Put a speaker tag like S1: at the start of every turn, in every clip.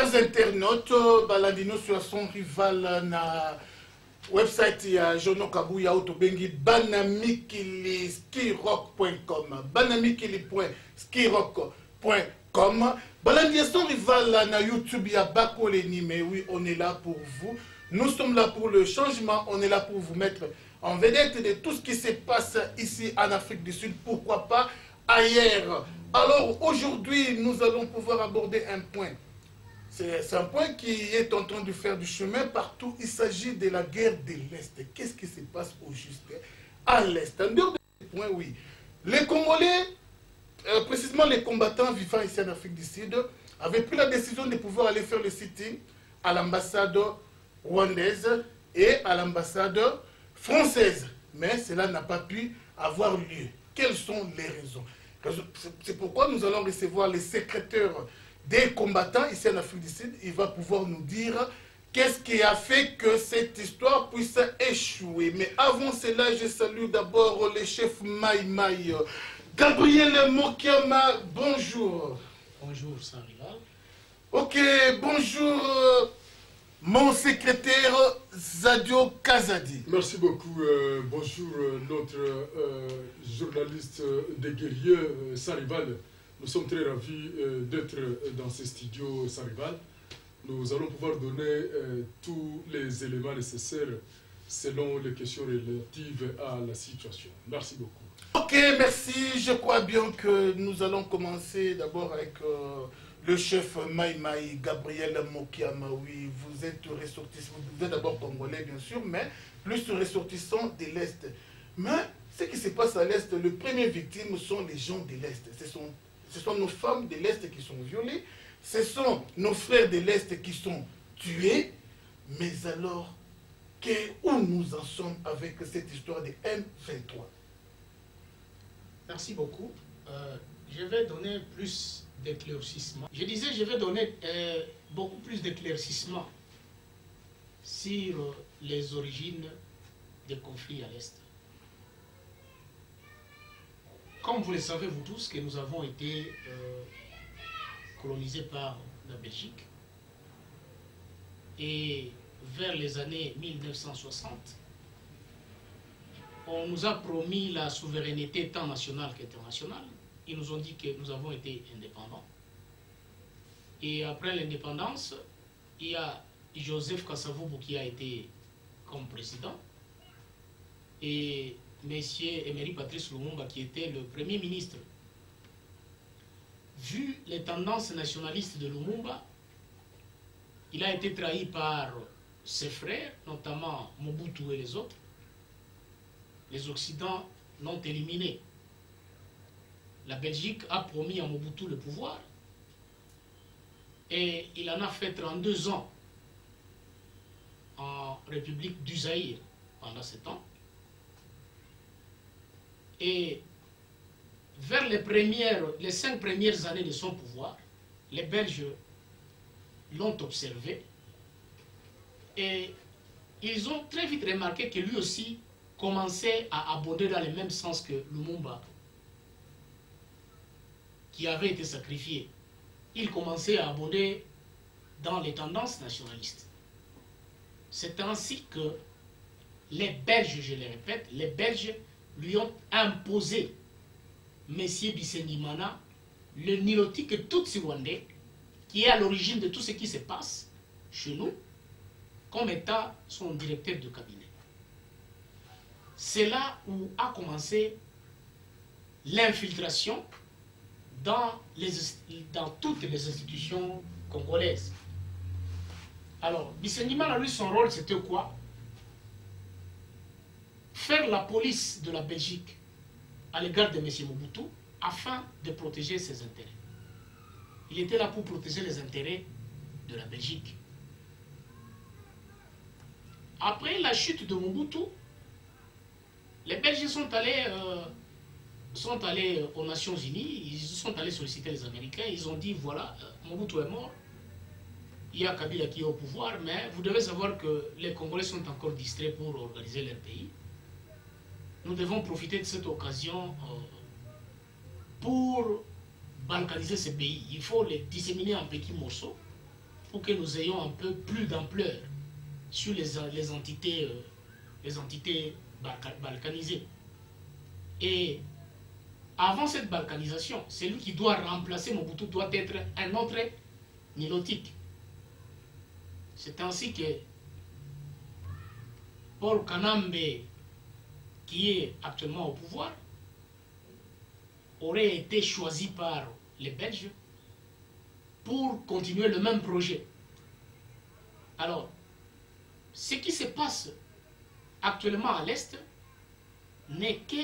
S1: Chers internautes, balandino sur son rival na website ya Jono Kabuya Otobengi banamikili skirock.com banamikili.skirock.com balandia son rival na YouTube ya Bako Leni, mais oui, on est là pour vous. Nous sommes là pour le changement, on est là pour vous mettre en vedette de tout ce qui se passe ici en Afrique du Sud, pourquoi pas ailleurs. Alors aujourd'hui, nous allons pouvoir aborder un point. C'est un point qui est en train de faire du chemin partout. Il s'agit de la guerre de l'Est. Qu'est-ce qui se passe au juste à l'Est? En dehors de ce point, oui. Les Congolais, précisément les combattants vivant ici en Afrique du Sud, avaient pris la décision de pouvoir aller faire le sitting à l'ambassade rwandaise et à l'ambassade française. Mais cela n'a pas pu avoir lieu. Quelles sont les raisons? C'est pourquoi nous allons recevoir les secrétaires des combattants ici en Afrique du Sud. Il va pouvoir nous dire qu'est-ce qui a fait que cette histoire puisse échouer. Mais avant cela, je salue d'abord le chef Maï Maï. Gabriel Mokiama, bonjour.
S2: Bonjour, Sarila.
S1: Ok, bonjour, mon secrétaire Zadio Kazadi.
S3: Merci beaucoup. Bonjour, notre journaliste des guerriers, Sarival. Nous sommes très ravis d'être dans ce studio Sarival. Nous allons pouvoir donner tous les éléments nécessaires selon les questions relatives à la situation. Merci beaucoup.
S1: Ok, merci. Je crois bien que nous allons commencer d'abord avec le chef Maï Maï, Gabriel Mokiama. Oui, vous êtes ressortissant, vous êtes d'abord congolais bien sûr, mais plus ressortissant de l'Est. Mais ce qui se passe à l'Est, les premières victimes sont les gens de l'Est. Ce sont nos femmes de l'Est qui sont violées, ce sont nos frères de l'Est qui sont tués. Mais alors, où nous en sommes avec cette histoire de M23?
S2: Merci beaucoup. Je vais donner plus d'éclaircissement. Je disais, je vais donner beaucoup plus d'éclaircissement sur les origines des conflits à l'Est. Comme vous le savez, vous tous, que nous avons été colonisés par la Belgique. Et vers les années 1960, on nous a promis la souveraineté tant nationale qu'internationale. Ils nous ont dit que nous avons été indépendants. Et après l'indépendance, il y a Joseph Kasavubu qui a été comme président. Et M. Emery Patrice Lumumba qui était le premier ministre. Vu les tendances nationalistes de Lumumba, il a été trahi par ses frères, notamment Mobutu et les autres. Les Occidentaux l'ont éliminé. La Belgique a promis à Mobutu le pouvoir et il en a fait 32 ans en République du Zaïre pendant ce temps. Et vers les 5 premières années de son pouvoir, les Belges l'ont observé et ils ont très vite remarqué que lui aussi commençait à abonder dans le même sens que Lumumba, qui avait été sacrifié. Il commençait à abonder dans les tendances nationalistes. C'est ainsi que les Belges, je le répète, les Belges lui ont imposé M. Bisengimana, le Nilotique Tutsi rwandais, qui est à l'origine de tout ce qui se passe chez nous, comme étant son directeur de cabinet. C'est là où a commencé l'infiltration dans toutes les institutions congolaises. Alors, Bisengimana, lui, son rôle, c'était quoi? Faire la police de la Belgique à l'égard de M. Mobutu afin de protéger ses intérêts. Il était là pour protéger les intérêts de la Belgique. Après la chute de Mobutu, les Belges sont allés aux Nations Unies, ils sont allés solliciter les Américains, ils ont dit voilà, Mobutu est mort, il y a Kabila qui est au pouvoir, mais vous devez savoir que les Congolais sont encore distraits pour organiser leur pays. Nous devons profiter de cette occasion pour balkaniser ce pays. Il faut les disséminer en petits morceaux pour que nous ayons un peu plus d'ampleur sur les entités balkanisées. Et avant cette balkanisation, celui qui doit remplacer Mobutu doit être un autre nilotique. C'est ainsi que Paul Kanambe, qui est actuellement au pouvoir, aurait été choisi par les Belges pour continuer le même projet. Alors, ce qui se passe actuellement à l'Est n'est que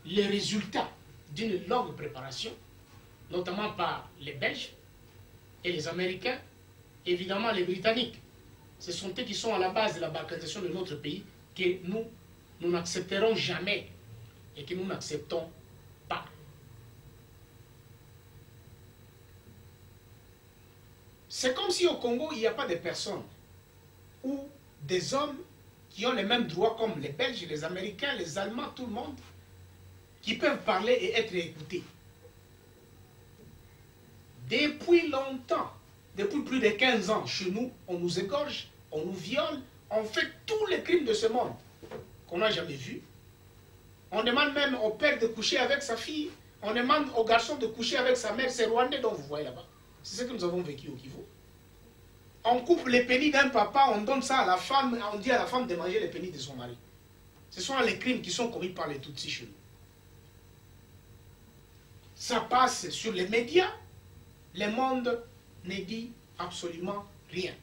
S2: le résultat d'une longue préparation, notamment par les Belges et les Américains, évidemment les Britanniques. Ce sont eux qui sont à la base de la balkanisation de notre pays que nous n'accepterons jamais et que nous n'acceptons pas. C'est comme si au Congo, il n'y a pas de personnes ou des hommes qui ont les mêmes droits comme les Belges, les Américains, les Allemands, tout le monde, qui peuvent parler et être écoutés. Depuis longtemps, depuis plus de 15 ans, chez nous, on nous égorge, on nous viole, on fait tous les crimes de ce monde qu'on n'a jamais vus. On demande même au père de coucher avec sa fille, on demande au garçon de coucher avec sa mère, c'est Rwandais dont vous voyez là-bas. C'est ce que nous avons vécu au Kivu. On coupe les pénis d'un papa, on donne ça à la femme, on dit à la femme de manger les pénis de son mari. Ce sont les crimes qui sont commis par les Tutsis chez nous. Ça passe sur les médias, le monde ne dit absolument rien.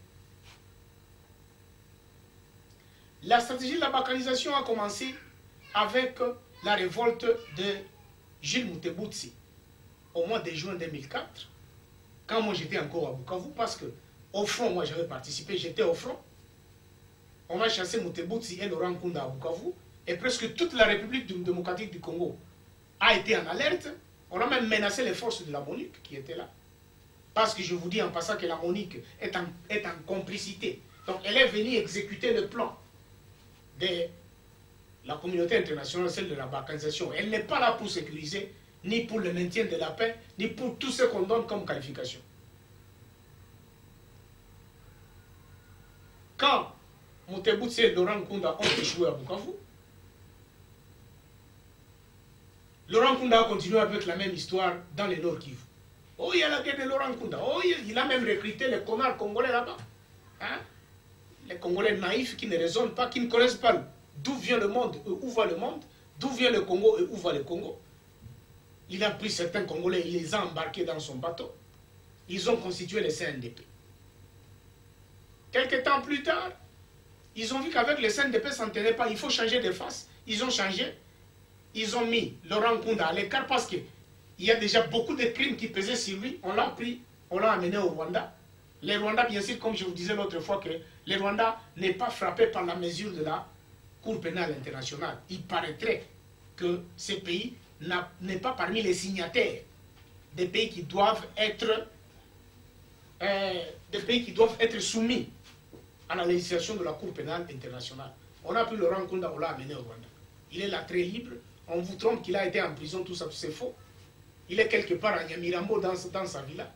S2: La stratégie de la balkanisation a commencé avec la révolte de Jules Mutebutsi au mois de juin 2004, quand moi j'étais encore à Bukavu, parce que au front, moi j'avais participé, j'étais au front. On a chassé Mutebutsi et Laurent Nkunda à Bukavu, et presque toute la République démocratique du Congo a été en alerte. On a même menacé les forces de la MONUC qui étaient là. Parce que je vous dis en passant que la MONUC est en complicité. Donc elle est venue exécuter le plan de la communauté internationale, celle de la balkanisation. Elle n'est pas là pour sécuriser, ni pour le maintien de la paix, ni pour tout ce qu'on donne comme qualification. Quand Mutebutsi et Laurent Nkunda ont échoué à Bukavu, Laurent Nkunda a continué avec la même histoire dans le Nord Kivu. Oh, il y a la guerre de Laurent Nkunda. Oh, il a même recruté les connards congolais là-bas. Hein? Les Congolais naïfs qui ne raisonnent pas, qui ne connaissent pas d'où vient le monde et où va le monde, d'où vient le Congo et où va le Congo. Il a pris certains Congolais, il les a embarqués dans son bateau. Ils ont constitué le CNDP. Quelques temps plus tard, ils ont vu qu'avec le CNDP, ça ne tenait pas. Il faut changer de face. Ils ont changé. Ils ont mis Laurent Nkunda à l'écart parce qu'il y a déjà beaucoup de crimes qui pesaient sur lui. On l'a pris, on l'a amené au Rwanda. Les Rwandais, bien sûr, comme je vous disais l'autre fois, que les Rwandais n'est pas frappé par la mesure de la Cour pénale internationale. Il paraîtrait que ces pays n'est pas parmi les signataires des pays qui doivent être soumis à la législation de la Cour pénale internationale. On a pris Laurent Nkunda, on l'a amené au Rwanda. Il est là très libre. On vous trompe qu'il a été en prison, tout ça, c'est faux. Il est quelque part à Nyamirambo dans sa villa.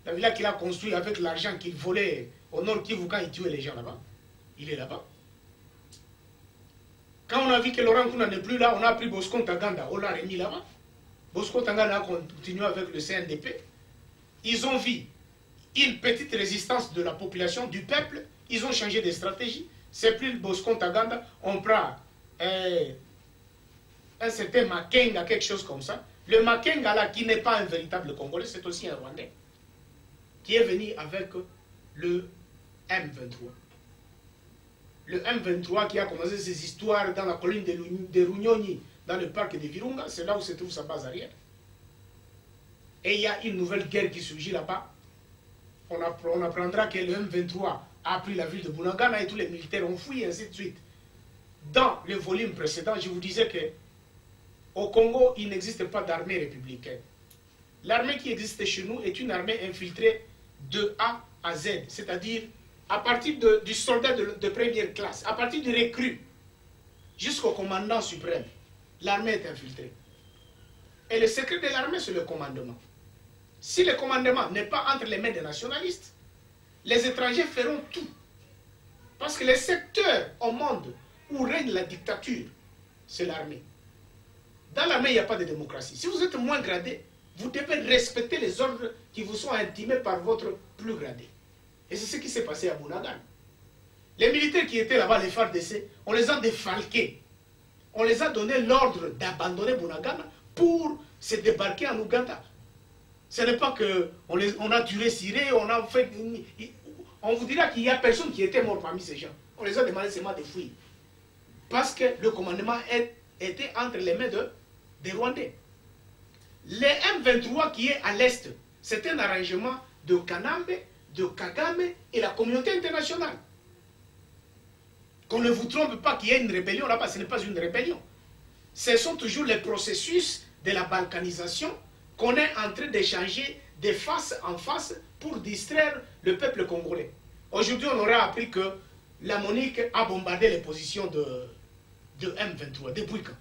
S2: La villa qu'il a construite avec l'argent qu'il volait au Nord Kivu quand il tuait les gens là-bas. Il est là-bas. Quand on a vu que Laurent Nkunda n'est plus là, on a pris Bosco Ntaganda, on l'a remis là-bas. Bosco Ntaganda a continué avec le CNDP. Ils ont vu une petite résistance de la population, du peuple. Ils ont changé de stratégie. C'est plus Bosco Ntaganda, on prend un certain Makenga, quelque chose comme ça. Le Makenga là, qui n'est pas un véritable Congolais, c'est aussi un Rwandais, qui est venu avec le M23. Le M23 qui a commencé ses histoires dans la colline de Runyonyi, dans le parc de Virunga, c'est là où se trouve sa base arrière. Et il y a une nouvelle guerre qui surgit là-bas. On apprendra que le M23 a pris la ville de Bunagana et tous les militaires ont fui, et ainsi de suite. Dans le volume précédent, je vous disais que au Congo, il n'existe pas d'armée républicaine. L'armée qui existe chez nous est une armée infiltrée de A à Z, c'est-à-dire à partir du soldat de première classe, à partir du recrue jusqu'au commandant suprême. L'armée est infiltrée. Et le secret de l'armée, c'est le commandement. Si le commandement n'est pas entre les mains des nationalistes, les étrangers feront tout. Parce que les secteurs au monde où règne la dictature, c'est l'armée. Dans l'armée, il n'y a pas de démocratie. Si vous êtes moins gradé, vous devez respecter les ordres qui vous sont intimés par votre plus gradé. Et c'est ce qui s'est passé à Bunagana. Les militaires qui étaient là-bas, les FARDC, on les a défalqués. On les a donné l'ordre d'abandonner Bunagana pour se débarquer en Ouganda. Ce n'est pas qu'on a tué Siré, on a fait... On vous dira qu'il n'y a personne qui était mort parmi ces gens. On les a demandé seulement de fuir. Parce que le commandement était entre les mains des Rwandais. Les M23 qui est à l'Est, c'est un arrangement de Kanambe, de Kagame et la communauté internationale. Qu'on ne vous trompe pas qu'il y ait une rébellion là-bas, ce n'est pas une rébellion. Ce sont toujours les processus de la balkanisation qu'on est en train d'échanger de face en face pour distraire le peuple congolais. Aujourd'hui, on aura appris que la MONUC a bombardé les positions de M23. Depuis quand?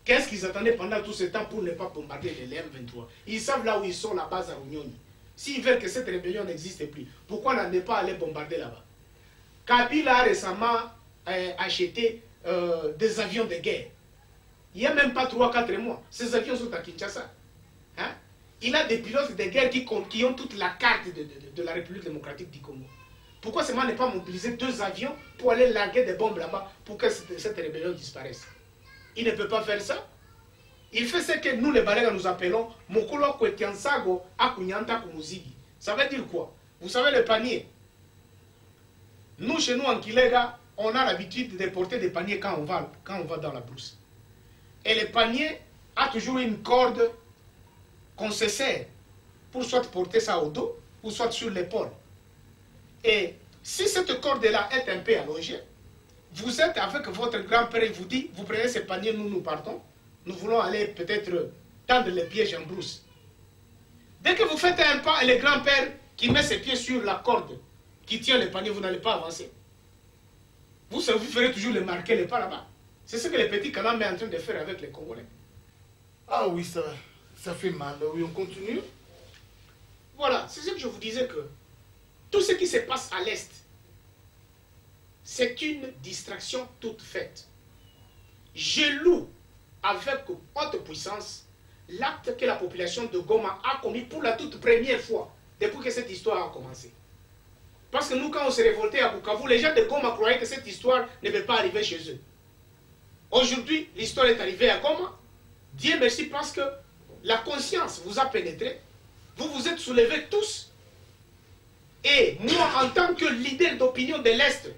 S2: Qu'est-ce qu'ils attendaient pendant tout ce temps pour ne pas bombarder les M23? Ils savent là où ils sont, la base à Runyoni. S'ils veulent que cette rébellion n'existe plus, pourquoi n'en est pas allé bombarder là-bas? Kabila a récemment acheté des avions de guerre. Il n'y a même pas 3-4 mois. Ces avions sont à Kinshasa. Hein? Il a des pilotes de guerre qui ont toute la carte de la République démocratique du Congo. Pourquoi seulement ne pas mobiliser 2 avions pour aller larguer des bombes là-bas pour que cette rébellion disparaisse? Il ne peut pas faire ça. Il fait ce que nous les Balégas nous appelons Mokolo Kwetiansago Akunyanta Kumuzigi. Ça veut dire quoi? Vous savez le panier? Nous, chez nous en Kilega, on a l'habitude de porter des paniers quand on va dans la brousse. Et le panier a toujours une corde qu'on se sert pour soit porter ça au dos ou soit sur l'épaule. Et si cette corde-là est un peu allongée, vous êtes avec votre grand-père et vous dit, vous prenez ce panier, nous partons, nous voulons aller peut-être tendre les pièges en brousse. Dès que vous faites un pas et le grand-père qui met ses pieds sur la corde qui tient le panier, vous n'allez pas avancer. Vous ferez toujours le marquer les pas là-bas. C'est ce que les petits Kanambe est en train de faire avec les Congolais.
S1: Ah oui, ça fait mal. Oui, on continue.
S2: Voilà, c'est ce que je vous disais que tout ce qui se passe à l'Est, c'est une distraction toute faite. Je loue avec haute puissance l'acte que la population de Goma a commis pour la toute première fois depuis que cette histoire a commencé. Parce que nous, quand on s'est révolté à Bukavu, les gens de Goma croyaient que cette histoire ne peut pas arriver chez eux. Aujourd'hui, l'histoire est arrivée à Goma. Dieu merci parce que la conscience vous a pénétré. Vous vous êtes soulevés tous. Et moi, en tant que leader d'opinion de l'Est,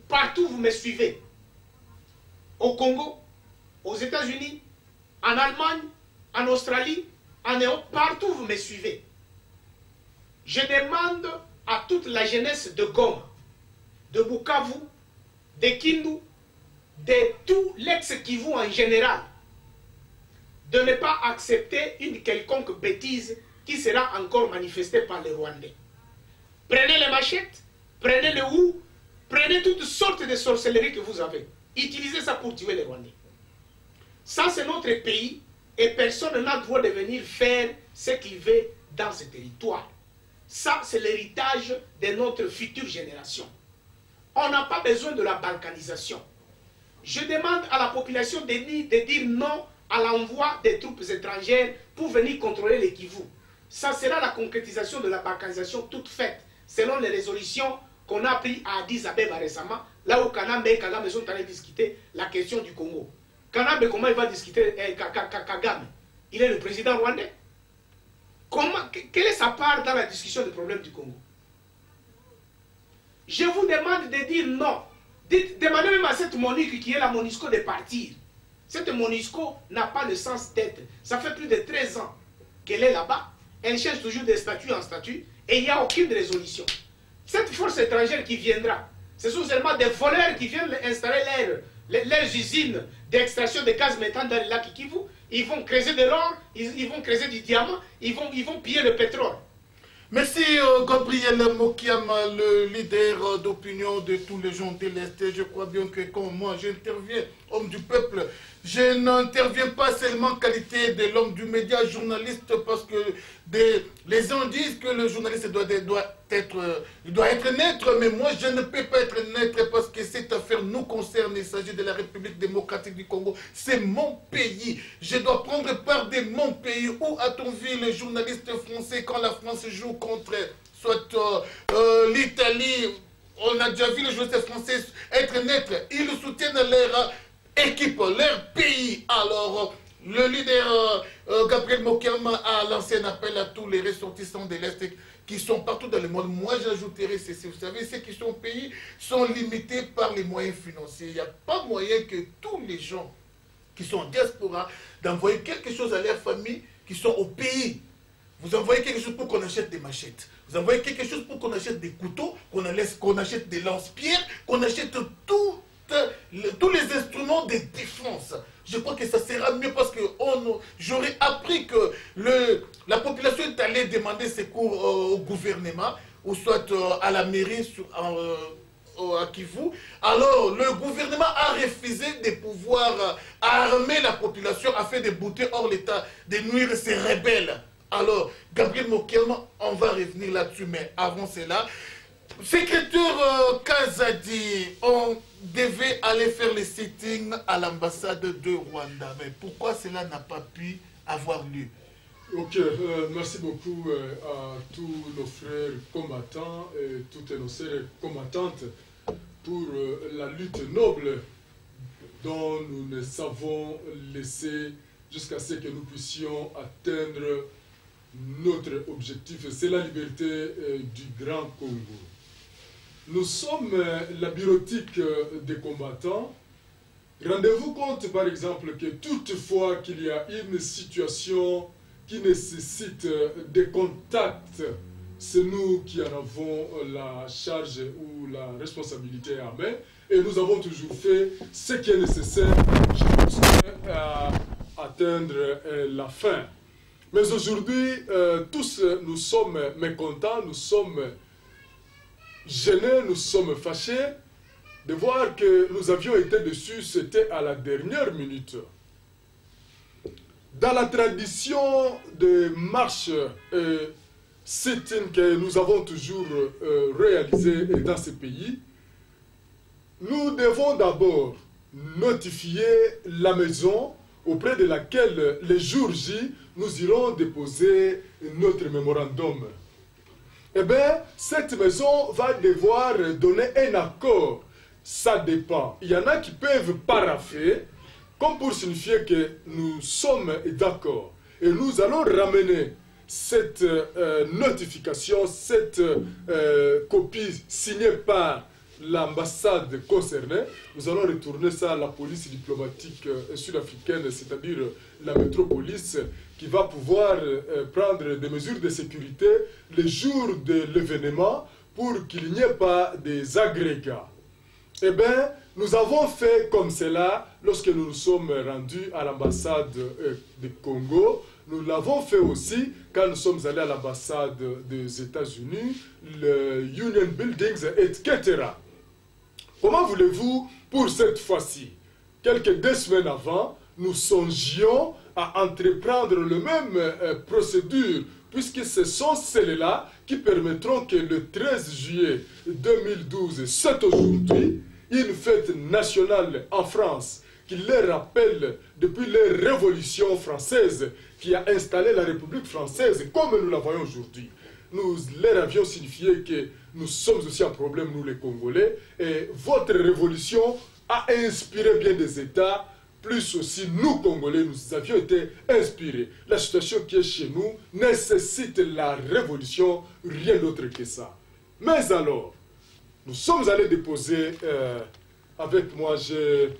S2: partout vous me suivez. Au Congo, aux États-Unis, en Allemagne, en Australie, en Europe, partout vous me suivez. Je demande à toute la jeunesse de Goma, de Bukavu, de Kindu, de tout l'ex-Kivu en général, de ne pas accepter une quelconque bêtise qui sera encore manifestée par les Rwandais. Prenez les machettes, prenez le hou, prenez toutes sortes de sorcelleries que vous avez. Utilisez ça pour tuer les Rwandais. Ça, c'est notre pays et personne n'a le droit de venir faire ce qu'il veut dans ce territoire. Ça, c'est l'héritage de notre future génération. On n'a pas besoin de la balkanisation. Je demande à la population de dire non à l'envoi des troupes étrangères pour venir contrôler les Kivu. Ça sera la concrétisation de la balkanisation toute faite, selon les résolutions qu'on a prises à Addis Abeba récemment, là où Kanambe et Kagame sont allés discuter la question du Congo. Kanambe, comment il va discuter Kagame? Il est le président rwandais. Quelle est sa part dans la discussion du problème du Congo? Je vous demande de dire non. Demandez même à cette MONUC qui est la MONUSCO de partir. Cette MONUSCO n'a pas le sens d'être. Ça fait plus de 13 ans qu'elle est là-bas. Elle cherche toujours de statut en statut et il n'y a aucune résolution. Cette force étrangère qui viendra, ce sont seulement des voleurs qui viennent installer leurs usines d'extraction de gaz méthane dans le lac Kivu. Ils vont creuser de l'or, ils vont creuser du diamant, ils vont piller le pétrole.
S1: Merci Gabriel Mokiam, le leader d'opinion de tous les gens de l'Est. Je crois bien que quand moi j'interviens, homme du peuple, Je n'interviens pas seulement en qualité de l'homme du média, journaliste, parce que les gens disent que le journaliste doit être neutre, mais moi je ne peux pas être neutre parce que cette affaire nous concerne. Il s'agit de la République démocratique du Congo. C'est mon pays. Je dois prendre part de mon pays. Où a-t-on vu les journalistes français quand la France joue contre soit l'Italie? On a déjà vu les journalistes français être neutres. Ils soutiennent leur équipe, leur pays. Alors, le leader Gabriel Mokerma a lancé un appel à tous les ressortissants de l'Est qui sont partout dans le monde. Moi, j'ajouterais ceci. Vous savez, ceux qui sont au pays sont limités par les moyens financiers. Il n'y a pas moyen que tous les gens qui sont en diaspora d'envoyer quelque chose à leur famille qui sont au pays. Vous envoyez quelque chose pour qu'on achète des machettes. Vous envoyez quelque chose pour qu'on achète des couteaux, qu'on achète des lance-pierres, qu'on achète tous les instruments de défense. Je crois que ça sera mieux parce que j'aurais appris que la population est allée demander secours au gouvernement ou soit à la mairie à Kivu. Alors le gouvernement a refusé de pouvoir armer la population afin de bouter hors l'état, de nuire ces rebelles. Alors, Gabriel Mokerma, on va revenir là-dessus, mais avant cela, secrétaire Kazadi, on devait aller faire le sitting à l'ambassade de Rwanda. Mais pourquoi cela n'a pas pu avoir lieu?
S3: Ok, merci beaucoup à tous nos frères combattants et toutes nos sœurs combattantes pour la lutte noble dont nous nous avons laissé jusqu'à ce que nous puissions atteindre notre objectif, c'est la liberté du Grand Congo. Nous sommes la bureautique des combattants. Rendez-vous compte, par exemple, que toutefois qu'il y a une situation qui nécessite des contacts, c'est nous qui en avons la charge ou la responsabilité à main, et nous avons toujours fait ce qui est nécessaire à atteindre la fin. Mais aujourd'hui, tous nous sommes mécontents, nous sommes gênés, nous sommes fâchés de voir que nous avions été déçus, c'était à la dernière minute. Dans la tradition de marche sit-in que nous avons toujours réalisé dans ce pays, nous devons d'abord notifier la maison auprès de laquelle, le jour J, nous irons déposer notre mémorandum. Eh bien, cette maison va devoir donner un accord. Ça dépend. Il y en a qui peuvent parapher, comme pour signifier que nous sommes d'accord. Et nous allons ramener cette notification, cette copie signée par l'ambassade concernée. Nous allons retourner ça à la police diplomatique sud-africaine, c'est-à-dire la métropolis, qui va pouvoir prendre des mesures de sécurité le jour de l'événement pour qu'il n'y ait pas des agrégats. Eh bien, nous avons fait comme cela lorsque nous nous sommes rendus à l'ambassade du Congo. Nous l'avons fait aussi quand nous sommes allés à l'ambassade des États-Unis, le Union Buildings, etc. Comment voulez-vous, pour cette fois-ci, quelques 2 semaines avant, nous songions à entreprendre le même procédure, puisque ce sont celles-là qui permettront que le 13 juillet 2012, c'est aujourd'hui, une fête nationale en France qui les rappelle depuis la Révolution française qui a installé la République française comme nous la voyons aujourd'hui. Nous leur avions signifié que nous sommes aussi un problème, nous les Congolais, et votre révolution a inspiré bien des États, plus aussi nous Congolais, nous avions été inspirés. La situation qui est chez nous nécessite la révolution, rien d'autre que ça. Mais alors, nous sommes allés déposer, avec moi j'ai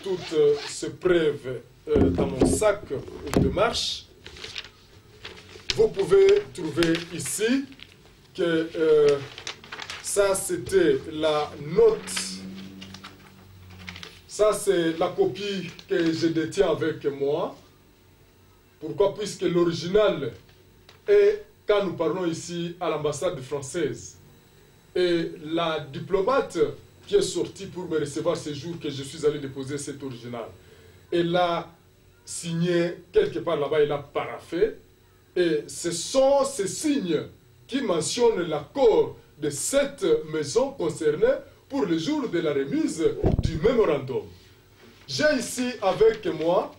S3: toutes ces preuves dans mon sac de marche. Vous pouvez trouver ici que ça c'était la note, ça c'est la copie que je détiens avec moi. Pourquoi? Puisque l'original est quand nous parlons ici à l'ambassade française. Et la diplomate qui est sortie pour me recevoir ce jour que je suis allé déposer cet original. Elle a signé quelque part là-bas, elle a paraphé. Et ce sont ces signes qui mentionnent l'accord de cette maison concernée pour le jour de la remise du mémorandum. J'ai ici avec moi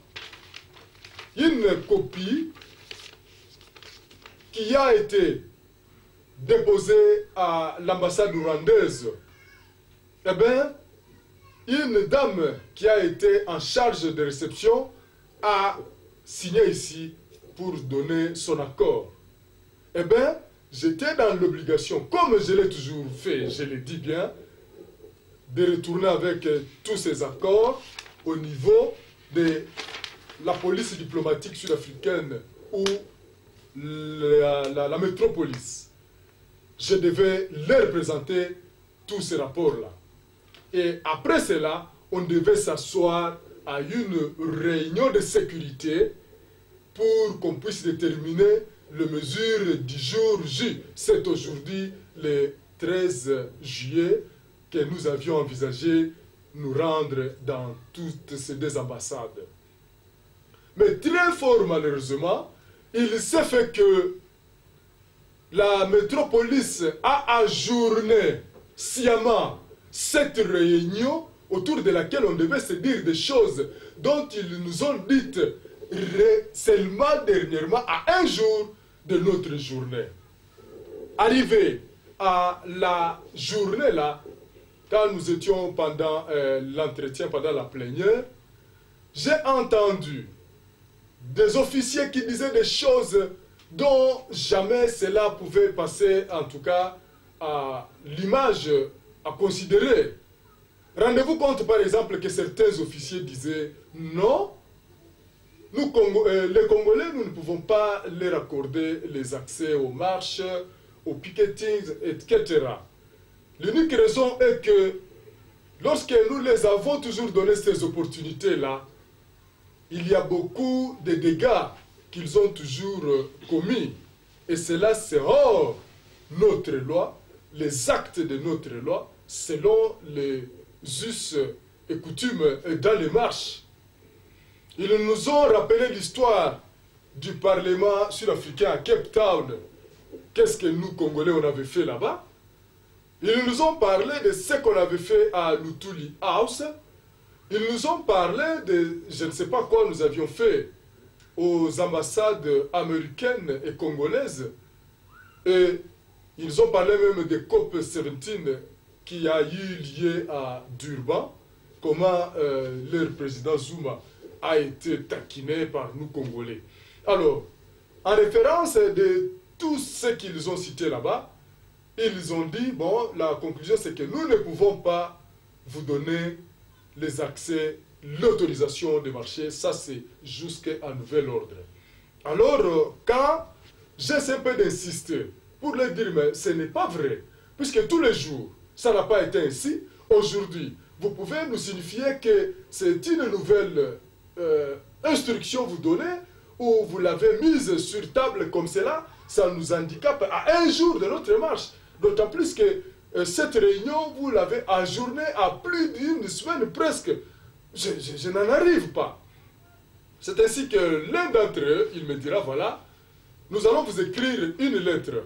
S3: une copie qui a été déposée à l'ambassade rwandaise. Eh bien, une dame qui a été en charge de réception a signé ici pour donner son accord. Eh bien, j'étais dans l'obligation, comme je l'ai toujours fait, je le dis bien, de retourner avec tous ces accords au niveau de la police diplomatique sud-africaine ou la métropolis. Je devais leur présenter tous ces rapports-là. Et après cela, on devait s'asseoir à une réunion de sécurité pour qu'on puisse déterminer les mesures du jour J. C'est aujourd'hui le 13 juillet que nous avions envisagé nous rendre dans toutes ces deux ambassades. Mais très fort malheureusement, il s'est fait que la métropolis a ajourné sciemment cette réunion autour de laquelle on devait se dire des choses dont ils nous ont dites seulement dernièrement à un jour de notre journée. Arrivé à la journée là, quand nous étions pendant l'entretien, pendant la plénière, j'ai entendu des officiers qui disaient des choses dont jamais cela pouvait passer, en tout cas, à l'image à considérer. Rendez-vous compte, par exemple, que certains officiers disaient non, nous, les Congolais, nous ne pouvons pas leur accorder les accès aux marches, aux picketings, etc. L'unique raison est que lorsque nous les avons toujours donné ces opportunités-là, il y a beaucoup de dégâts qu'ils ont toujours commis. Et cela, c'est hors notre loi, les actes de notre loi, selon les us et coutumes dans les marches. Ils nous ont rappelé l'histoire du Parlement sud-africain à Cape Town. Qu'est-ce que nous, Congolais, on avait fait là-bas? Ils nous ont parlé de ce qu'on avait fait à Lutuli House. Ils nous ont parlé de, je ne sais pas quoi nous avions fait aux ambassades américaines et congolaises. Et ils ont parlé même de COP17 qui a eu lieu à Durban, comment leur président Zuma a été taquiné par nous Congolais. Alors, en référence de tout ce qu'ils ont cité là-bas, ils ont dit, bon, la conclusion c'est que nous ne pouvons pas vous donner les accès, l'autorisation de marché, ça c'est jusqu'à nouvel ordre. Alors, quand j'essaie un peu d'insister pour leur dire, mais ce n'est pas vrai, puisque tous les jours, ça n'a pas été ainsi, aujourd'hui, vous pouvez nous signifier que c'est une nouvelle instruction vous donnez, ou vous l'avez mise sur table comme cela, ça nous handicape à un jour de notre marche. D'autant plus que cette réunion, vous l'avez ajournée à plus d'une semaine presque. Je n'en arrive pas. C'est ainsi que l'un d'entre eux, il me dira, voilà, nous allons vous écrire une lettre.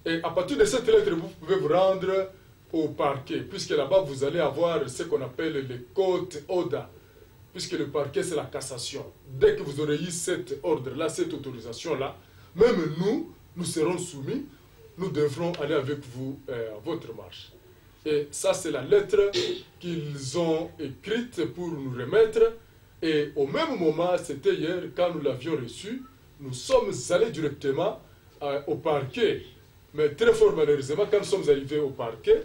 S3: Et à partir de cette lettre, vous pouvez vous rendre au parquet, puisque là-bas, vous allez avoir ce qu'on appelle les court order, puisque le parquet, c'est la cassation. Dès que vous aurez eu cet ordre-là, cette autorisation-là, même nous serons soumis, nous devrons aller avec vous à votre marche. Et ça, c'est la lettre qu'ils ont écrite pour nous remettre. Et au même moment, c'était hier, quand nous l'avions reçu, nous sommes allés directement au parquet. Mais très fort malheureusement, quand nous sommes arrivés au parquet,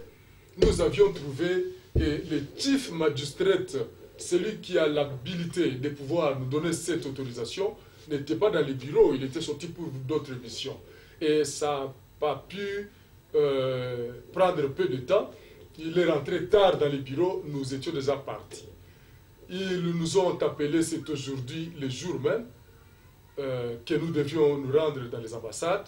S3: nous avions trouvé le chief magistrate, celui qui a l'habilité de pouvoir nous donner cette autorisation, n'était pas dans les bureaux, il était sorti pour d'autres missions. Et ça n'a pas pu prendre peu de temps. Il est rentré tard dans les bureaux, nous étions déjà partis. Ils nous ont appelés, c'est aujourd'hui le jour même, que nous devions nous rendre dans les ambassades.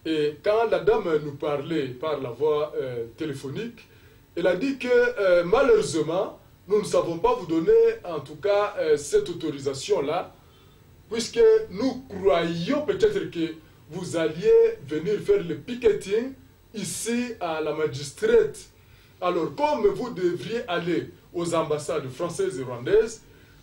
S3: Et quand la dame nous parlait par la voie téléphonique, elle a dit que malheureusement, nous ne savons pas vous donner, en tout cas, cette autorisation-là, puisque nous croyons peut-être que vous alliez venir faire le picketing ici à la magistrate. Alors, comme vous devriez aller aux ambassades françaises et rwandaises,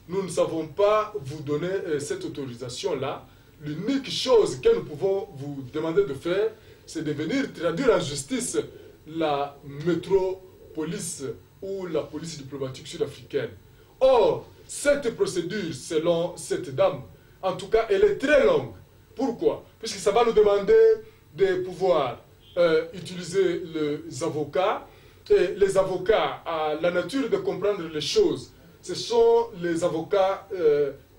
S3: nous ne savons pas vous donner cette autorisation-là. L'unique chose que nous pouvons vous demander de faire, c'est de venir traduire en justice la métropolice ou la police diplomatique sud-africaine. Or, cette procédure, selon cette dame, en tout cas, elle est très longue. Pourquoi? Puisque ça va nous demander de pouvoir utiliser les avocats. Et les avocats, à la nature de comprendre les choses, ce sont les avocats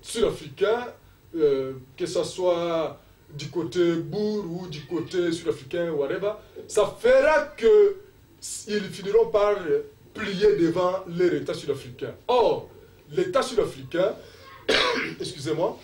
S3: sud-africains, que ce soit du côté bourg ou du côté sud-africain, whatever. Ça fera qu'ils finiront par plier devant leur État sud-africain. Or, l'État sud-africain, excusez-moi,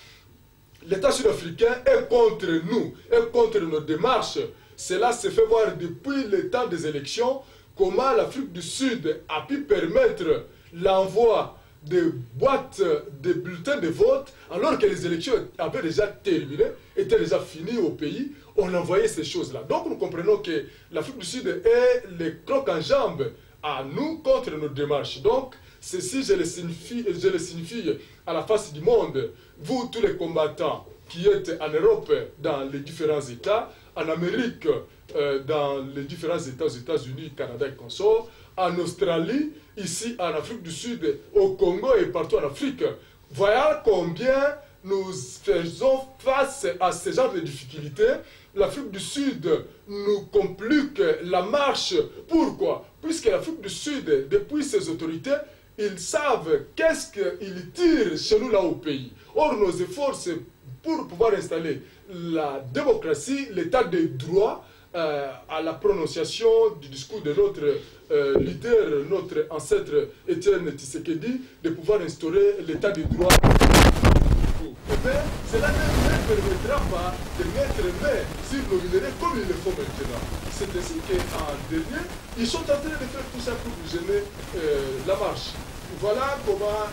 S3: l'État sud-africain est contre nous, est contre nos démarches. Cela se fait voir depuis le temps des élections, comment l'Afrique du Sud a pu permettre l'envoi de boîtes de bulletins de vote alors que les élections avaient déjà terminé, étaient déjà finies au pays. On envoyait ces choses-là. Donc nous comprenons que l'Afrique du Sud est le croc en jambe à nous contre nos démarches. Donc ceci, je le signifie à la face du monde. Vous, tous les combattants qui êtes en Europe, dans les différents États, en Amérique, dans les différents États, aux États-Unis, Canada et consorts, en Australie, ici en Afrique du Sud, au Congo et partout en Afrique. Voilà combien nous faisons face à ce genre de difficultés. L'Afrique du Sud nous complique la marche. Pourquoi? Puisque l'Afrique du Sud, depuis ses autorités, ils savent qu'est-ce qu'ils tirent chez nous là au pays. Or, nos efforts, c'est pour pouvoir installer la démocratie, l'état de droit, à la prononciation du discours de notre leader, notre ancêtre Étienne Tshisekedi, de pouvoir instaurer l'état de droit. Mais cela ne permettra pas de mettre main sur nos minéraux comme ils le font maintenant. C'est ainsi qu'en dernier, ils sont en train de faire tout ça pour gêner la marche. Voilà comment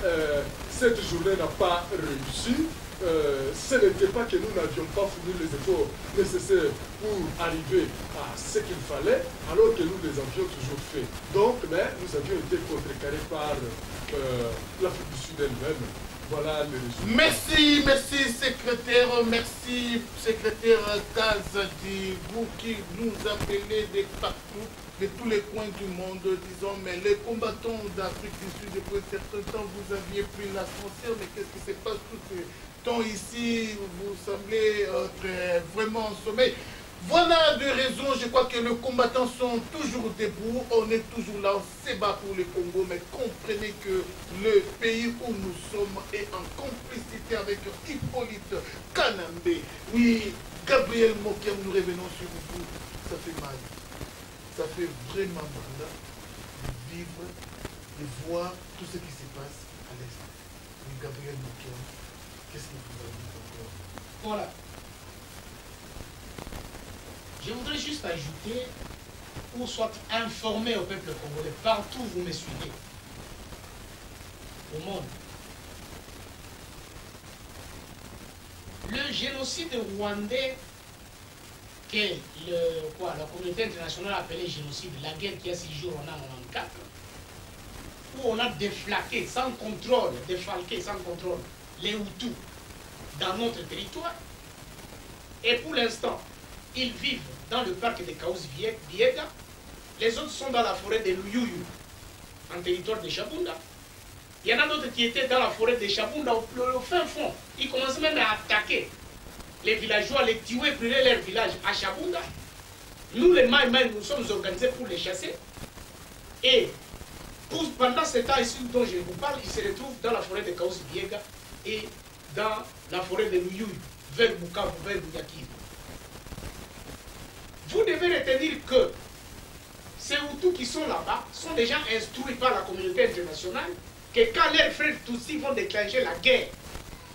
S3: cette journée n'a pas réussi. Ce n'était pas que nous n'avions pas fourni les efforts nécessaires pour arriver à ce qu'il fallait, alors que nous les avions toujours fait. Donc, mais nous avions été contrecarrés par l'Afrique du Sud elle-même. Voilà les résultats.
S1: Merci, merci secrétaire Kaz, vous qui nous appelez de partout, de tous les coins du monde, disons, mais les combattants d'Afrique du Sud, depuis un certain temps, vous aviez pris la frontière, mais qu'est-ce qui se passe tout ce temps ici, vous semblez être vraiment en sommeil. Voilà deux raisons, je crois que les combattants sont toujours debout, on est toujours là, on se bat pour le Congo, mais comprenez que le pays où nous sommes est en complicité avec Hippolyte Kanambe. Oui, Gabriel Mokem, nous revenons sur vous, ça fait mal, ça fait vraiment mal de vivre, de voir tout ce qui se passe à l'Est. Oui, Gabriel Mokem, qu'est-ce que vous avez dit encore?
S2: Voilà. Je voudrais juste ajouter, ou soit informer au peuple congolais, partout où vous me suivez, au monde. Le génocide rwandais, que la communauté internationale a appelé génocide, la guerre qui a 6 jours en 1994, où on a défalqué sans contrôle les Hutus dans notre territoire, et pour l'instant, ils vivent dans le parc de Kahuzi-Biega. Les autres sont dans la forêt de Luyuyu, en territoire de Chabunda. Il y en a d'autres qui étaient dans la forêt de Chabunda, au fin fond. Ils commençaient même à attaquer les villageois, les tuer, brûler leur village à Chabunda. Nous, les Maïmaï, nous sommes organisés pour les chasser. Et pendant ce temps ici dont je vous parle, ils se retrouvent dans la forêt de Kahuzi-Biega et dans la forêt de Luyuyu, vers Bukavu, vers Buyakivu. Vous devez retenir que ces Hutus qui sont là-bas sont déjà instruits par la communauté internationale que quand leurs frères Tutsis vont déclencher la guerre,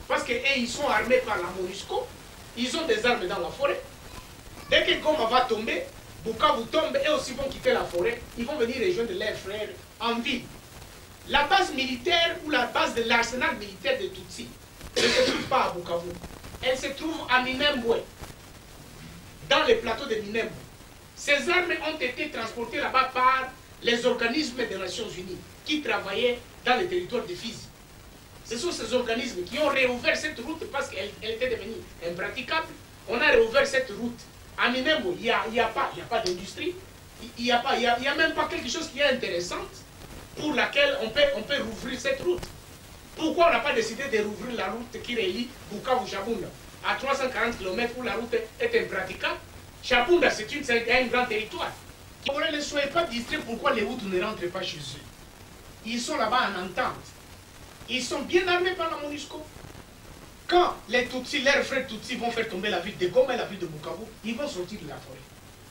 S2: parce qu'eux ils sont armés par la MONUSCO, ils ont des armes dans la forêt. Dès que Goma va tomber, Bukavu tombe, eux aussi vont quitter la forêt, ils vont venir rejoindre leurs frères en ville. La base militaire ou la base de l'arsenal militaire de Tutsi ne se trouve pas à Bukavu. Elle se trouve à Minembwe, dans les plateaux de Minembwe. Ces armes ont été transportées là-bas par les organismes des Nations Unies qui travaillaient dans le territoire de Fizi. Ce sont ces organismes qui ont réouvert cette route parce qu'elle était devenue impraticable. On a réouvert cette route. À Minembwe, il n'y a pas d'industrie. Il n'y a même pas quelque chose qui est intéressant pour laquelle on peut rouvrir cette route. Pourquoi on n'a pas décidé de rouvrir la route qui relie Bukavu-Chabunda à 340 km où la route est impraticable? Chabunda, c'est un grand territoire. Ne soyez pas distraits pourquoi les Hutus ne rentrent pas chez eux. Ils sont là-bas en entente. Ils sont bien armés par la MONUSCO. Quand les Tutsis, leurs frères Tutsis vont faire tomber la ville de Goma et la ville de Bukavu, ils vont sortir de la forêt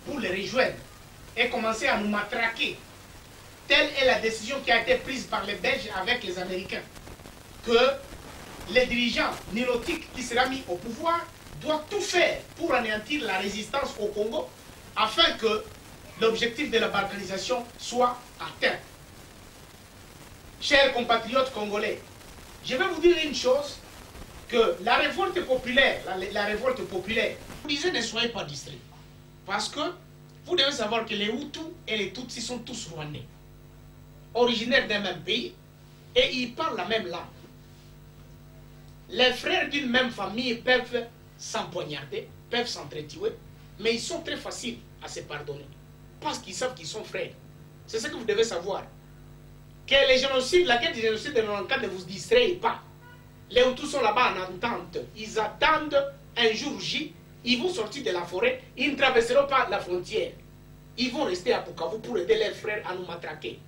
S2: pour les rejoindre et commencer à nous matraquer. Telle est la décision qui a été prise par les Belges avec les Américains. Que les dirigeants nilotiques qui sera mis au pouvoir doivent tout faire pour anéantir la résistance au Congo afin que l'objectif de la balkanisation soit atteint. Chers compatriotes congolais, je vais vous dire une chose, que la révolte populaire, vous disiez ne soyez pas distraits, parce que vous devez savoir que les Hutus et les Tutsis sont tous rwandais, originaires d'un même pays, et ils parlent la même langue. Les frères d'une même famille peuvent s'empoignarder, peuvent s'entretuer, mais ils sont très faciles à se pardonner, parce qu'ils savent qu'ils sont frères. C'est ce que vous devez savoir. Que les génocides, la guerre du génocide de 94 ne vous distrayez pas. Les Hutus sont là-bas en entente. Ils attendent un jour J, ils vont sortir de la forêt, ils ne traverseront pas la frontière. Ils vont rester à Bukavu pour aider leurs frères à nous matraquer.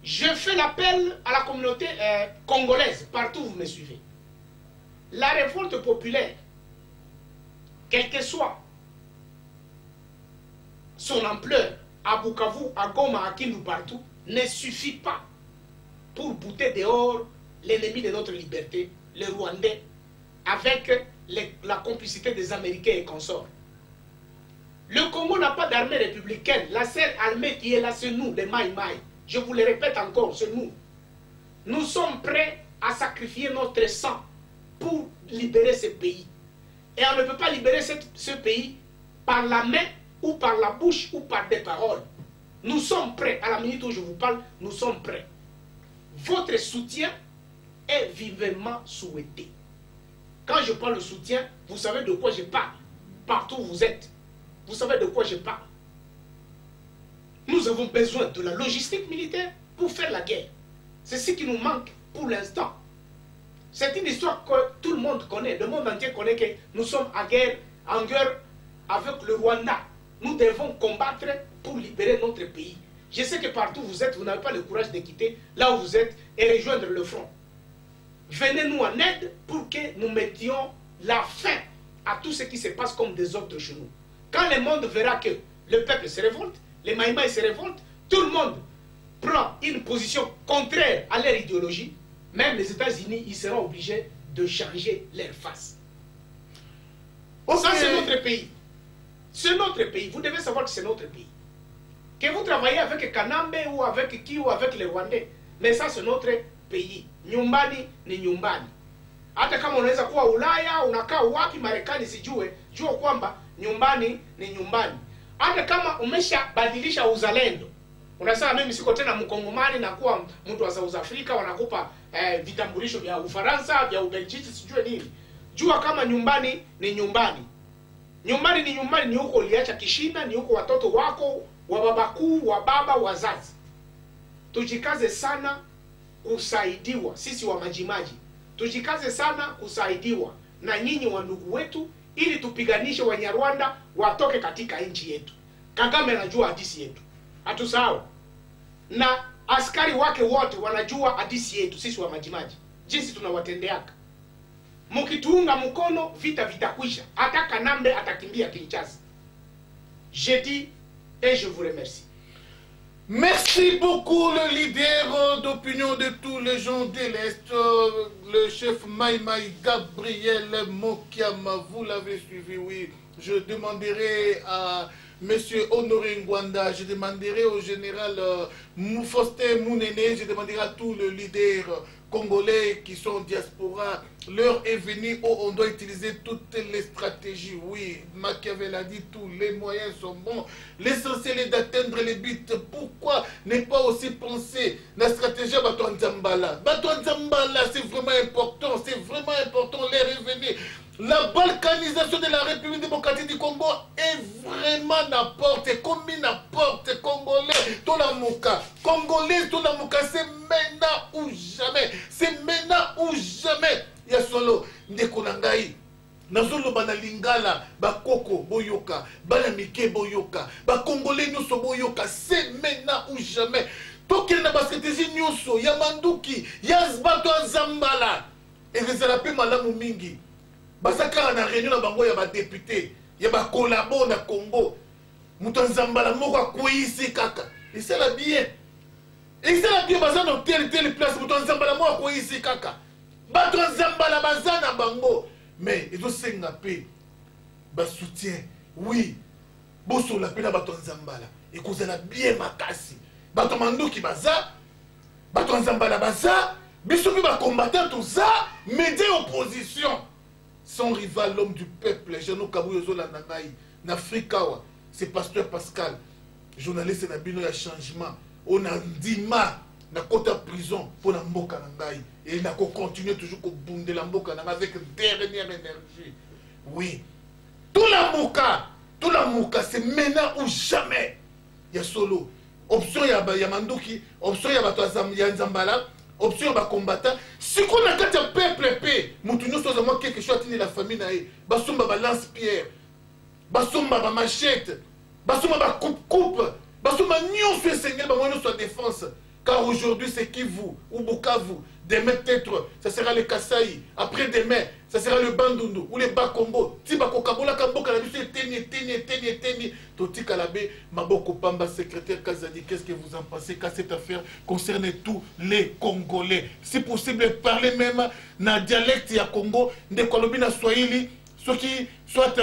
S2: Je fais l'appel à la communauté congolaise, partout où vous me suivez. La révolte populaire, quelle que soit son ampleur, à Bukavu, à Goma, à Kindu, partout, ne suffit pas pour bouter dehors l'ennemi de notre liberté, le Rwandais, avec la complicité des Américains et consorts. Le Congo n'a pas d'armée républicaine. La seule armée qui est là, c'est nous, les Maï Maï. Je vous le répète encore, c'est nous. Nous sommes prêts à sacrifier notre sang pour libérer ce pays. Et on ne peut pas libérer ce pays par la main ou par la bouche ou par des paroles. Nous sommes prêts. À la minute où je vous parle, nous sommes prêts. Votre soutien est vivement souhaité. Quand je parle de soutien, vous savez de quoi je parle. Partout où vous êtes, vous savez de quoi je parle. Nous avons besoin de la logistique militaire pour faire la guerre. C'est ce qui nous manque pour l'instant. C'est une histoire que tout le monde connaît. Le monde entier connaît que nous sommes en guerre avec le Rwanda. Nous devons combattre pour libérer notre pays. Je sais que partout où vous êtes, vous n'avez pas le courage de quitter là où vous êtes et rejoindre le front. Venez-nous en aide pour que nous mettions la fin à tout ce qui se passe comme des ordres chez nous. Quand le monde verra que le peuple se révolte, les Maïmaï se révoltent, tout le monde prend une position contraire à leur idéologie, même les États-Unis, ils seront obligés de changer leur face. Okay. Ça, c'est notre pays. C'est notre pays. Vous devez savoir que c'est notre pays. Que vous travaillez avec Kanambe ou avec qui ou avec les Rwandais, mais ça, c'est notre pays. Nyumbani ni nyumbani. Hata kama unaweza kuwa Ulaya, unakaa wapi Marekani sijue, jua kwamba nyumbani ni nyumbani. Hata kama umeshabadilisha uzalendo, unasema mimi siko tena Mkongomani na kuwa mtu wa South Africa, wanakupa vitambulisho vya Ufaransa, vya Ubelgiji, sijue nini. Jua kama nyumbani ni nyumbani. Nyumbani ni nyumbani, ni huko uliacha Kishina, ni huko watoto wako, wa babakuu, wa baba, wazazi. Tujikaze sana kusaidiwa, sisi wa Majimaji. Tujikaze sana kusaidiwa na nyinyi wa ndugu wetu, ili tupiganishe Wanyarwanda watoke katika nchi yetu. Kagame anajua hadithi yetu. Hatusahau. Na askari wake wote wanajua hadithi yetu, sisi wa Majimaji. Jinsi tunawatendeaka. Mukituunga mkono, vita vitakwisha. Hata Kanambe atakimbia Kinshasa. Je dis et je vous remercie.
S1: Merci beaucoup, le leader d'opinion de tous les gens de l'Est, le chef Maïmaï Gabriel Mokiama. Vous l'avez suivi, oui. Je demanderai à Monsieur Honoré Ngwanda, je demanderai au général Faustin Mounene, je demanderai à tous les leaders congolais qui sont en diaspora, l'heure est venue où on doit utiliser toutes les stratégies. Oui, Machiavel a dit tous les moyens sont bons. L'essentiel est d'atteindre les buts. Pourquoi ne pas aussi penser la stratégie à Bato Nzambala? Bato Nzambala, c'est vraiment important, l'heure est venue. La balkanisation de la République démocratique du Congo est vraiment n'importe, comme n'importe Congolais, tout la mouka. Congolais, tout la mouka, c'est maintenant ou jamais. C'est maintenant ou jamais. Ya solo, ndeko nangai. Nazolo bana lingala, ba koko boyoka, bana mike boyoka, ba Congolais nyonso boyoka, c'est maintenant ou jamais. Tokele na ba stratégie nyonso, ya manduki, ya Bato Nzambala. Et les alape malamu mingi. Basaka na réunion na bango ya ba député, ya ba collabo na Congo. Muto Nzambala moko akwisi kaka. Et c'est la bien. Et c'est la bien baza na telle place muto Nzambala moko akwisi kaka. Bato Nzambala baza na bango. Mais ils ont senga pe ba soutien. Oui. Boso la pe na Bato Nzambala. Et kozala bien makasi. Bato manduki baza, Bato Nzambala baza, biso bi ba combattant tout ça, média opposition. Son rival, l'homme du peuple, Jeannot Kabouyozo Lanangaï, Nafrikawa, c'est Pasteur Pascal, journaliste Nabino, il y a changement. On a Ndima, na côté prison pour la Mboka Nangaï. Et il a continué toujours à bounder la Mboka avec dernière énergie. Oui. Tout la Mboka, c'est maintenant ou jamais. Il y a solo. Option, il y a Manduki, option, il y a Nzambala. Option ba combattant si qu'on a quand un peuple paix mutunyo soit moi quelque chose à la famille nae basomba ba lance pierre basomba ba machette basomba ba coupe basomba nyonso Seigneur ba mono soit défense car aujourd'hui c'est Kivu ou Bukavu demain peut-être ça sera le Kasaï après-demain ça sera le Bandundu ou le Bakongo ti ba kokabola kamboka na biso teni toti kalabe maboko pamba secrétaire Kazadi qu'est-ce que vous en pensez car cette affaire concerne tous les Congolais si possible parler même na dialecte ya Congo de Colombie na Swahili ceux qui soit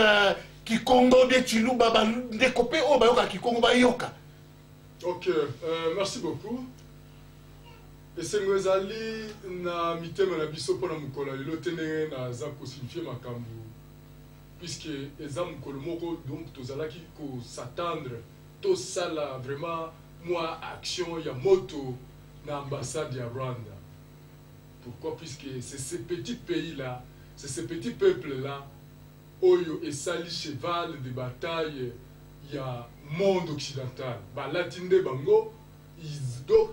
S1: qui Congo de Chiluba de copé o ba yoka ki Congo ba yoka.
S3: OK, merci beaucoup. Et c'est Mwezali na mitema na biso pona mukola lelo tenenge na za ko signifier makambu puisque eza mukolo moko donc tozalaki ko s'attendre to sala vraiment moi action ya moto na ambassade ya Rwanda. Pourquoi? Puisque c'est ces petits pays là, c'est ces petits peuples là oyo esali cheval de bataille ya monde occidental. Ba latinde bango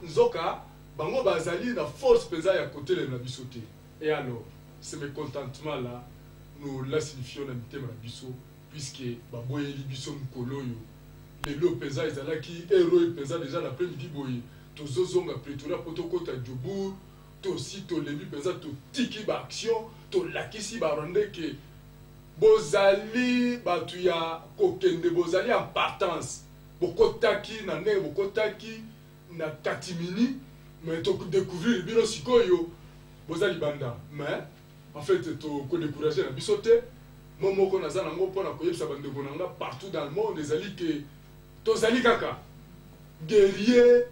S3: zoka bango bazali na force pesa ya côté le nabiso te. Et alors, ce mécontentement là, nous la signifions na mitema na biso puisque baboyeli biso mukolo yo. Lelo pesa ezalaki héros pesa déjà l'après-midi boye. Tozozonga Pretoria potokota Djobour, to si to lebi pesa to tiki ba action, to lakisi ba rende ke bozali batu ya kokende bozali en partance. Bokotaki na ne bokotaki na katimini. Mais tu découvrir bino sikoyo bozali banda mais en fait tu ko décourager na bisote momo ko nazana ngo pona ko yebisa bande konanga partout dans le monde ezali que tozali kaka guerrier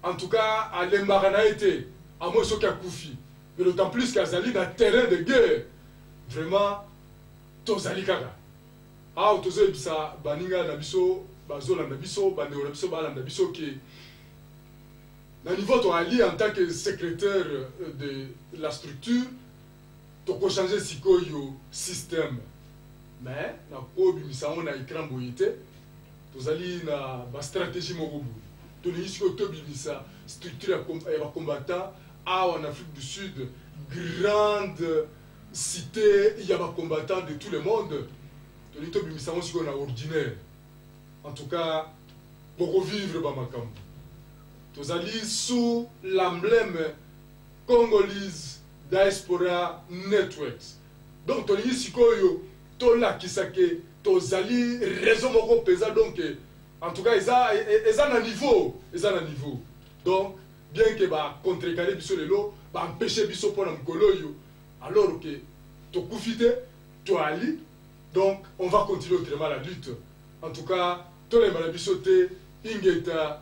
S3: en tout cas à l'embarana été à moi soki akufi mais d'autant plus qu'azali na terrain de guerre vraiment tozali kaka ah tozo yebisa baninga na biso bazola na biso bande na biso bala na biso ke na niveau ton allié en tant que secrétaire de la structure, tu peux changer le système. Mais, na ko bimisa on a écran boyete, tu allez na ba stratégie mogobu. Tu ne ici que bimisa structure ya combattant en Afrique du Sud, grande cité, il y a ba combattants de tout le monde. Tu ne bimisa on a ordinaire. En tout cas, pour revivre ba makambo. Tous allés sous l'emblème Congolese Diaspora Networks. Donc, tu as dit que tu as kisake, tu as dit raison moko pesa donc en tout cas ils ont un niveau, Donc, bien que ba contrecarrer biso lelo, ba empêcher biso pour na mkolo yo. Alors que tu profite, tu ali. Donc, on va continuer autrement la lutte. En tout cas, tolema na biso te ingeta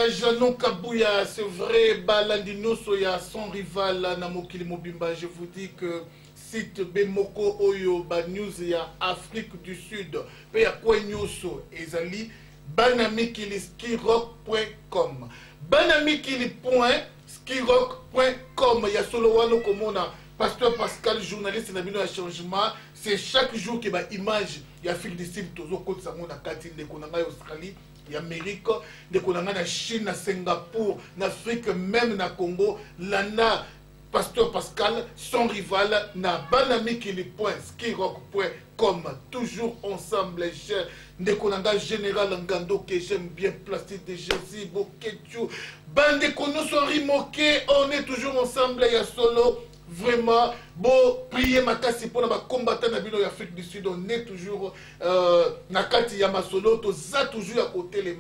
S1: Janon Kabouya, c'est vrai, Balandinoso ya son rival na mokili mobimba. Je vous dis que site Bemoko Oyo ba news ya Afrique du Sud pe ya Kwenyoso ezali banamikiliskirock.com banamikili.skirock.com ya solo wano komona Pasteur Pascal, journaliste na bino ya changement, c'est chaque jour que ba image ya Afrique du Sud tozo kotsa mona kati ndeko na ngai Australie, ya Amérique, ndeko na ngai na Chine, na Singapour, na Afrique, même na Congo, lana Pasteur Pascal, son rival, na banamikili.skirock.com. Toujours ensemble, les chers. Ndeko na ngai Général Ngando, que j'aime bien, Plastique de Jésus, Boketu, Bande Konoso Rimoke, on est toujours ensemble, ya solo. Vraiment, bon, priez makasi pour les combattants de l'Afrique du Sud. On est toujours, Nakati Yamasolo, tout ça toujours à côté les